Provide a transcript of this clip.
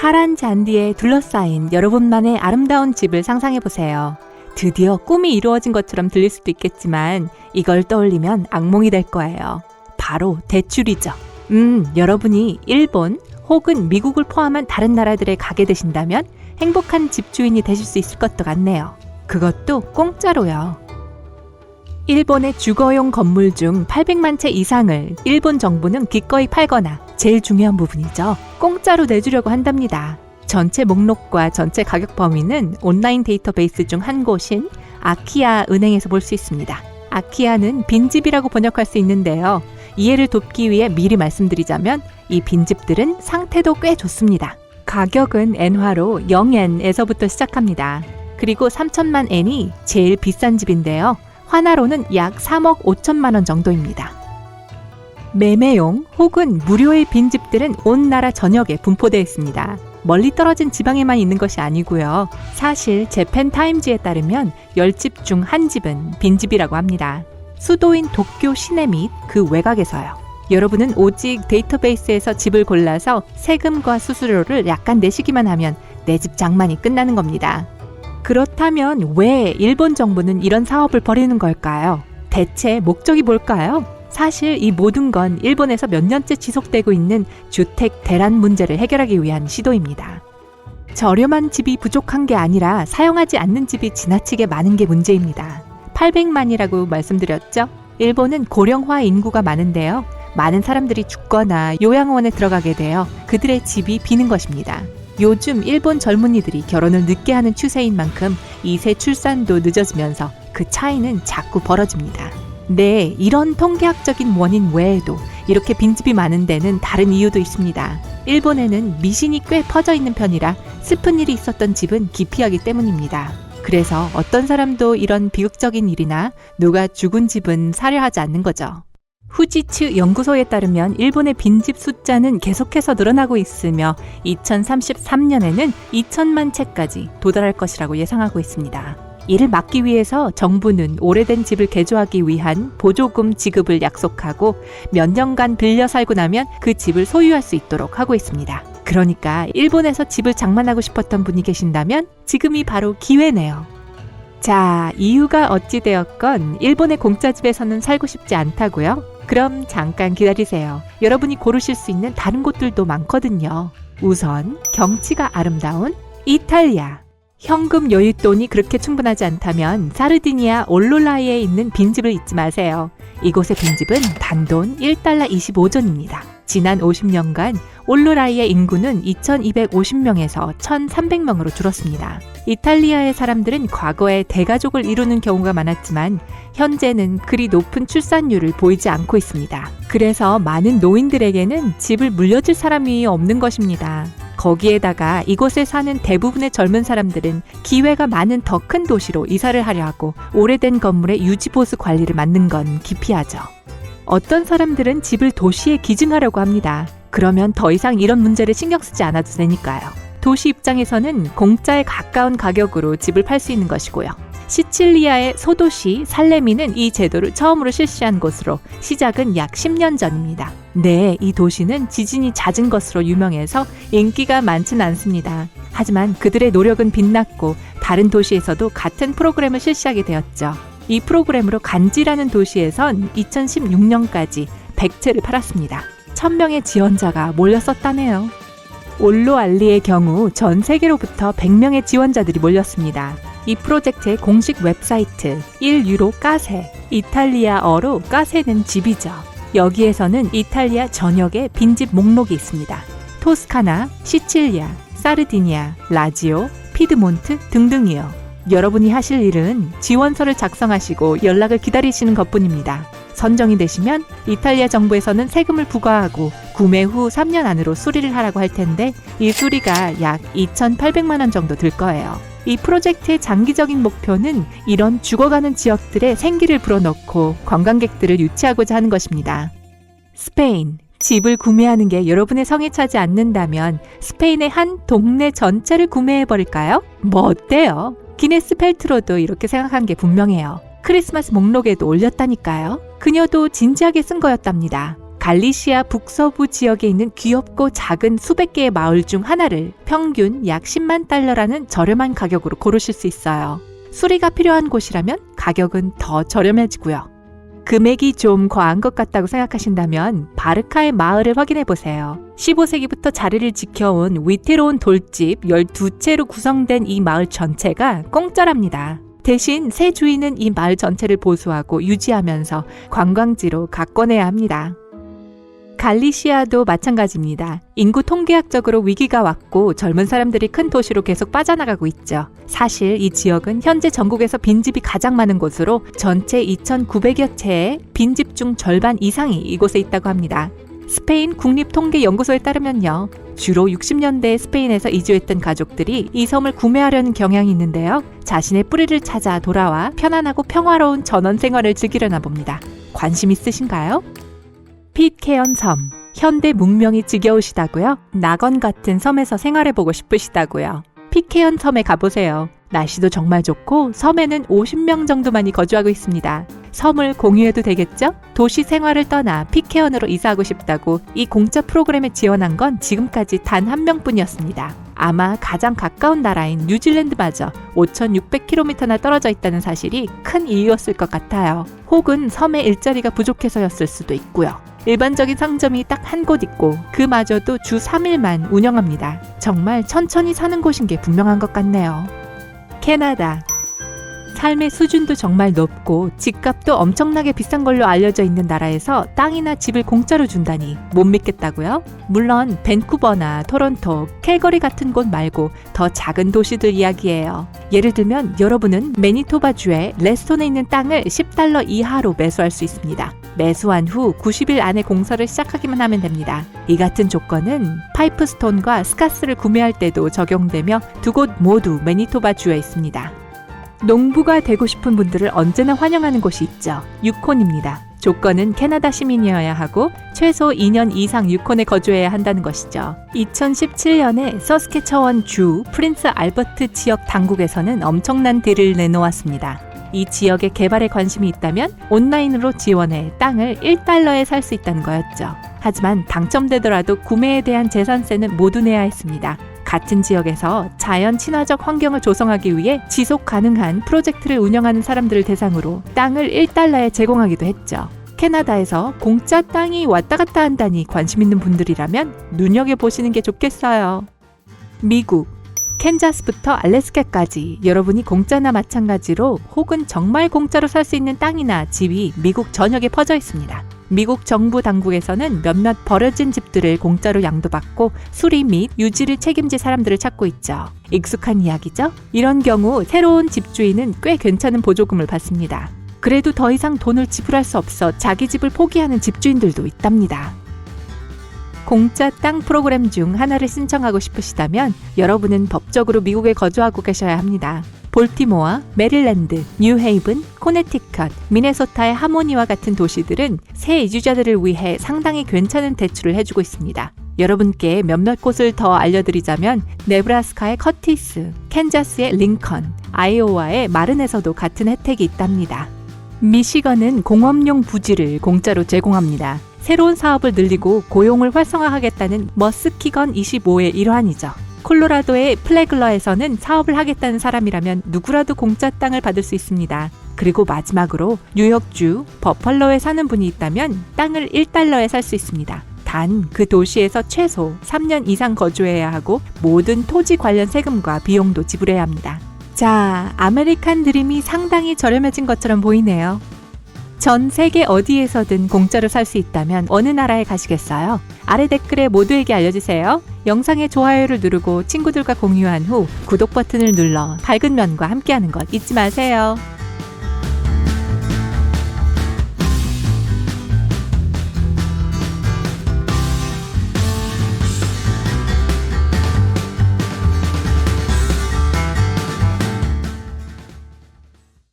파란 잔디에 둘러싸인 여러분만의 아름다운 집을 상상해보세요. 드디어 꿈이 이루어진 것처럼 들릴 수도 있겠지만 이걸 떠올리면 악몽이 될 거예요. 바로 대출이죠. 여러분이 일본 혹은 미국을 포함한 다른 나라들에 가게 되신다면 행복한 집주인이 되실 수 있을 것도 같네요. 그것도 공짜로요. 일본의 주거용 건물 중 800만 채 이상을 일본 정부는 기꺼이 팔거나 제일 중요한 부분이죠. 공짜로 내주려고 한답니다. 전체 목록과 전체 가격 범위는 온라인 데이터베이스 중 한 곳인 아키아 은행에서 볼 수 있습니다. 아키아는 빈집이라고 번역할 수 있는데요. 이해를 돕기 위해 미리 말씀드리자면 이 빈집들은 상태도 꽤 좋습니다. 가격은 엔화로 0엔에서부터 시작합니다. 그리고 3천만 엔이 제일 비싼 집인데요. 환화로는 약 3억 5천만 원 정도입니다. 매매용 혹은 무료의 빈집들은 온 나라 전역에 분포되어 있습니다. 멀리 떨어진 지방에만 있는 것이 아니고요. 사실 재팬타임즈에 따르면 10집 중 한 집은 빈집이라고 합니다. 수도인 도쿄 시내 및 그 외곽에서요. 여러분은 오직 데이터베이스에서 집을 골라서 세금과 수수료를 약간 내시기만 하면 내 집 장만이 끝나는 겁니다. 그렇다면 왜 일본 정부는 이런 사업을 벌이는 걸까요? 대체 목적이 뭘까요? 사실 이 모든 건 일본에서 몇 년째 지속되고 있는 주택 대란 문제를 해결하기 위한 시도입니다. 저렴한 집이 부족한 게 아니라 사용하지 않는 집이 지나치게 많은 게 문제입니다. 800만이라고 말씀드렸죠? 일본은 고령화 인구가 많은데요. 많은 사람들이 죽거나 요양원에 들어가게 되어 그들의 집이 비는 것입니다. 요즘 일본 젊은이들이 결혼을 늦게 하는 추세인 만큼 2세 출산도 늦어지면서 그 차이는 자꾸 벌어집니다. 네, 이런 통계학적인 원인 외에도 이렇게 빈집이 많은 데는 다른 이유도 있습니다. 일본에는 미신이 꽤 퍼져 있는 편이라 슬픈 일이 있었던 집은 기피하기 때문입니다. 그래서 어떤 사람도 이런 비극적인 일이나 누가 죽은 집은 사려 하지 않는 거죠. 후지츠 연구소에 따르면 일본의 빈집 숫자는 계속해서 늘어나고 있으며 2033년에는 2천만 채까지 도달할 것이라고 예상하고 있습니다. 이를 막기 위해서 정부는 오래된 집을 개조하기 위한 보조금 지급을 약속하고 몇 년간 빌려 살고 나면 그 집을 소유할 수 있도록 하고 있습니다. 그러니까 일본에서 집을 장만하고 싶었던 분이 계신다면 지금이 바로 기회네요. 자, 이유가 어찌되었건 일본의 공짜 집에서는 살고 싶지 않다고요? 그럼 잠깐 기다리세요. 여러분이 고르실 수 있는 다른 곳들도 많거든요. 우선 경치가 아름다운 이탈리아. 현금 여윳돈이 그렇게 충분하지 않다면 사르디니아 올롤라이에 있는 빈집을 잊지 마세요. 이곳의 빈집은 단돈 1달러 25전입니다. 지난 50년간 올로라이의 인구는 2250명에서 1300명으로 줄었습니다. 이탈리아의 사람들은 과거에 대가족을 이루는 경우가 많았지만 현재는 그리 높은 출산율을 보이지 않고 있습니다. 그래서 많은 노인들에게는 집을 물려줄 사람이 없는 것입니다. 거기에다가 이곳에 사는 대부분의 젊은 사람들은 기회가 많은 더 큰 도시로 이사를 하려 하고 오래된 건물의 유지보수 관리를 맡는 건 기피하죠. 어떤 사람들은 집을 도시에 기증하려고 합니다. 그러면 더 이상 이런 문제를 신경 쓰지 않아도 되니까요. 도시 입장에서는 공짜에 가까운 가격으로 집을 팔 수 있는 것이고요. 시칠리아의 소도시 살레미는 이 제도를 처음으로 실시한 곳으로 시작은 약 10년 전입니다. 네, 이 도시는 지진이 잦은 것으로 유명해서 인기가 많지는 않습니다. 하지만 그들의 노력은 빛났고 다른 도시에서도 같은 프로그램을 실시하게 되었죠. 이 프로그램으로 간지라는 도시에선 2016년까지 100채를 팔았습니다. 1000명의 지원자가 몰렸었다네요. 올로알리의 경우 전 세계로부터 100명의 지원자들이 몰렸습니다. 이 프로젝트의 공식 웹사이트 1유로 까세, 이탈리아어로 까세는 집이죠. 여기에서는 이탈리아 전역의 빈집 목록이 있습니다. 토스카나, 시칠리아, 사르디니아, 라지오, 피드몬트 등등이요. 여러분이 하실 일은 지원서를 작성하시고 연락을 기다리시는 것뿐입니다. 선정이 되시면 이탈리아 정부에서는 세금을 부과하고 구매 후 3년 안으로 수리를 하라고 할 텐데 이 수리가 약 2,800만 원 정도 들 거예요. 이 프로젝트의 장기적인 목표는 이런 죽어가는 지역들에 생기를 불어넣고 관광객들을 유치하고자 하는 것입니다. 스페인. 집을 구매하는 게 여러분의 성에 차지 않는다면 스페인의 한 동네 전체를 구매해버릴까요? 뭐 어때요? 기네스 펠트로도 이렇게 생각한 게 분명해요. 크리스마스 목록에도 올렸다니까요. 그녀도 진지하게 쓴 거였답니다. 갈리시아 북서부 지역에 있는 귀엽고 작은 수백 개의 마을 중 하나를 평균 약 10만 달러라는 저렴한 가격으로 고르실 수 있어요. 수리가 필요한 곳이라면 가격은 더 저렴해지고요. 금액이 좀 과한 것 같다고 생각하신다면 바르카의 마을을 확인해 보세요. 15세기부터 자리를 지켜온 위태로운 돌집 12채로 구성된 이 마을 전체가 공짜랍니다. 대신 새 주인은 이 마을 전체를 보수하고 유지하면서 관광지로 가꿔내야 합니다. 갈리시아도 마찬가지입니다. 인구 통계학적으로 위기가 왔고 젊은 사람들이 큰 도시로 계속 빠져나가고 있죠. 사실 이 지역은 현재 전국에서 빈집이 가장 많은 곳으로 전체 2,900여 채의 빈집 중 절반 이상이 이곳에 있다고 합니다. 스페인 국립통계연구소에 따르면요. 주로 60년대에 스페인에서 이주했던 가족들이 이 섬을 구매하려는 경향이 있는데요. 자신의 뿌리를 찾아 돌아와 편안하고 평화로운 전원 생활을 즐기려나 봅니다. 관심 있으신가요? 핏케언 섬. 현대 문명이 지겨우시다고요? 낙원 같은 섬에서 생활해보고 싶으시다고요? 핏케언 섬에 가보세요. 날씨도 정말 좋고 섬에는 50명 정도만이 거주하고 있습니다. 섬을 공유해도 되겠죠? 도시 생활을 떠나 핏케언으로 이사하고 싶다고 이 공짜 프로그램에 지원한 건 지금까지 단 한 명뿐이었습니다. 아마 가장 가까운 나라인 뉴질랜드마저 5,600km나 떨어져 있다는 사실이 큰 이유였을 것 같아요. 혹은 섬에 일자리가 부족해서였을 수도 있고요. 일반적인 상점이 딱 한 곳 있고 그마저도 주 3일만 운영합니다. 정말 천천히 사는 곳인 게 분명한 것 같네요. 캐나다. 삶의 수준도 정말 높고 집값도 엄청나게 비싼 걸로 알려져 있는 나라에서 땅이나 집을 공짜로 준다니 못 믿겠다고요? 물론 밴쿠버나 토론토, 캘거리 같은 곳 말고 더 작은 도시들 이야기예요. 예를 들면 여러분은 매니토바주의 레스톤에 있는 땅을 $10 이하로 매수할 수 있습니다. 매수한 후 90일 안에 공사를 시작하기만 하면 됩니다. 이 같은 조건은 파이프스톤과 스카스를 구매할 때도 적용되며 두 곳 모두 매니토바주에 있습니다. 농부가 되고 싶은 분들을 언제나 환영하는 곳이 있죠. 유콘입니다. 조건은 캐나다 시민이어야 하고 최소 2년 이상 유콘에 거주해야 한다는 것이죠. 2017년에 서스케처원 주 프린스 알버트 지역 당국에서는 엄청난 딜을 내놓았습니다. 이 지역의 개발에 관심이 있다면 온라인으로 지원해 땅을 $1에 살 수 있다는 거였죠. 하지만 당첨되더라도 구매에 대한 재산세는 모두 내야 했습니다. 같은 지역에서 자연 친화적 환경을 조성하기 위해 지속 가능한 프로젝트를 운영하는 사람들을 대상으로 땅을 $1에 제공하기도 했죠. 캐나다에서 공짜 땅이 왔다 갔다 한다니 관심 있는 분들이라면 눈여겨보시는 게 좋겠어요. 미국. 캔자스부터 알래스카까지 여러분이 공짜나 마찬가지로 혹은 정말 공짜로 살 수 있는 땅이나 집이 미국 전역에 퍼져 있습니다. 미국 정부 당국에서는 몇몇 버려진 집들을 공짜로 양도받고 수리 및 유지를 책임질 사람들을 찾고 있죠. 익숙한 이야기죠? 이런 경우 새로운 집주인은 꽤 괜찮은 보조금을 받습니다. 그래도 더 이상 돈을 지불할 수 없어 자기 집을 포기하는 집주인들도 있답니다. 공짜 땅 프로그램 중 하나를 신청하고 싶으시다면 여러분은 법적으로 미국에 거주하고 계셔야 합니다. 볼티모어, 메릴랜드, 뉴헤이븐, 코네티컷, 미네소타의 하모니와 같은 도시들은 새 이주자들을 위해 상당히 괜찮은 대출을 해주고 있습니다. 여러분께 몇몇 곳을 더 알려드리자면 네브라스카의 커티스, 캔자스의 링컨, 아이오와의 마른에서도 같은 혜택이 있답니다. 미시건은 공업용 부지를 공짜로 제공합니다. 새로운 사업을 늘리고 고용을 활성화하겠다는 머스키건 25의 일환이죠. 콜로라도의 플래글러에서는 사업을 하겠다는 사람이라면 누구라도 공짜 땅을 받을 수 있습니다. 그리고 마지막으로 뉴욕주 버펄로에 사는 분이 있다면 땅을 $1에 살 수 있습니다. 단 그 도시에서 최소 3년 이상 거주해야 하고 모든 토지 관련 세금과 비용도 지불해야 합니다. 자, 아메리칸 드림이 상당히 저렴해진 것처럼 보이네요. 전 세계 어디에서든 공짜로 살 수 있다면 어느 나라에 가시겠어요? 아래 댓글에 모두에게 알려주세요. 영상에 좋아요를 누르고 친구들과 공유한 후 구독 버튼을 눌러 밝은 면과 함께하는 것 잊지 마세요.